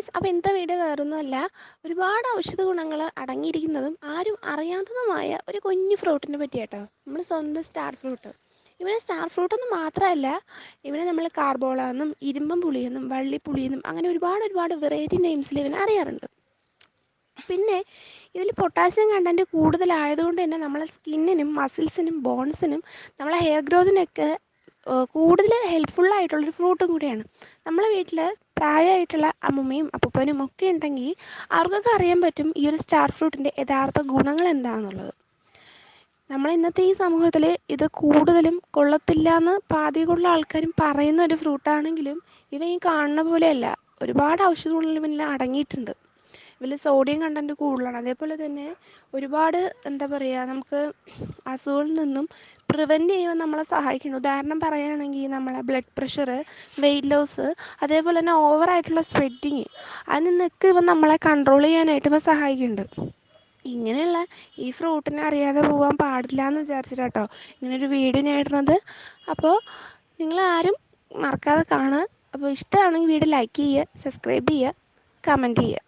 Guys, അപ്പോൾ ഇന്നത്തെ video വേറൊന്നുമല്ല, ഒരുപാട് ഔഷധ ഗുണങ്ങൾ അടങ്ങിയിരിക്കുന്നതും ആരും അറിയാത്തതുമായ ഒരു കുഞ്ഞു ഫ്രൂട്ടിനെ പറ്റിയാട്ടോ. നമ്മൾ സ്വന്തം സ്റ്റാർ ഫ്രൂട്ട്. ഇവനെ സ്റ്റാർ ഫ്രൂട്ടൊന്നും മാത്രമല്ല, ഇവനെ നമ്മൾ കാർബോള എന്നും ഇരുമ്പം പുളിയെന്നും വള്ളിപ്പുളിയെന്നും അങ്ങനെ ഒരുപാട് വെറൈറ്റി നെയിംസിൽ ഇവനെ അറിയാറുണ്ട്. പിന്നെ ഇതിൽ പൊട്ടാസ്യം കണ്ടൻറ്റ് കൂടുതലായതുകൊണ്ട് തന്നെ നമ്മളെ സ്കിന്നിനും മസിൽസിനും ബോൺസിനും നമ്മളെ ഹെയർ ഗ്രോത്തിനൊക്കെ കൂടുതൽ ഹെൽപ്ഫുള്ളായിട്ടുള്ളൊരു ഫ്രൂട്ടും കൂടിയാണ്. നമ്മളെ വീട്ടിൽ പ്രായമായിട്ടുള്ള അമ്മൂമ്മയും അപ്പൂപ്പനും ഒക്കെ ഉണ്ടെങ്കിൽ അവർക്കൊക്കെ അറിയാൻ പറ്റും ഈ ഒരു സ്റ്റാർ ഫ്രൂട്ടിൻ്റെ യഥാർത്ഥ ഗുണങ്ങൾ എന്താണെന്നുള്ളത്. നമ്മൾ ഇന്നത്തെ ഈ സമൂഹത്തിൽ ഇത് കൂടുതലും കൊള്ളത്തില്ല എന്ന് പാതിയുള്ള ആൾക്കാരും പറയുന്ന ഒരു ഫ്രൂട്ടാണെങ്കിലും ഇവ ഈ കാണുന്ന പോലെയല്ല, ഒരുപാട് ഔഷധ ഗുണങ്ങൾ ഇവയിൽ അടങ്ങിയിട്ടുണ്ട്. ഇതിൽ സോഡിയം കണ്ടൻറ്റ് കൂടുതലാണ്. അതേപോലെ തന്നെ ഒരുപാട് എന്താ പറയുക, നമുക്ക് അസുഖങ്ങളിൽ നിന്നും പ്രിവെൻറ്റ് ചെയ്യാൻ നമ്മളെ സഹായിക്കുന്നു. ഉദാഹരണം പറയുകയാണെങ്കിൽ നമ്മളെ ബ്ലഡ് പ്രഷർ, വെയിറ്റ് ലോസ്, അതേപോലെ തന്നെ ഓവറായിട്ടുള്ള സ്വെറ്റിങ്, അതിൽ നിന്നൊക്കെ ഇവ നമ്മളെ കൺട്രോൾ ചെയ്യാനായിട്ട് ഇവ സഹായിക്കുന്നുണ്ട്. ഇങ്ങനെയുള്ള ഈ ഫ്രൂട്ടിനെ അറിയാതെ പോകാൻ പാടില്ല എന്ന് വിചാരിച്ചിട്ടാട്ടോ ഇങ്ങനൊരു വീഡിയോ ഞാൻ ഇടുന്നത്. അപ്പോൾ നിങ്ങളാരും മറക്കാതെ കാണുക. അപ്പോൾ ഇഷ്ടമാണെങ്കിൽ വീഡിയോ ലൈക്ക് ചെയ്യുക, സബ്സ്ക്രൈബ് ചെയ്യുക, കമൻറ്റ് ചെയ്യുക.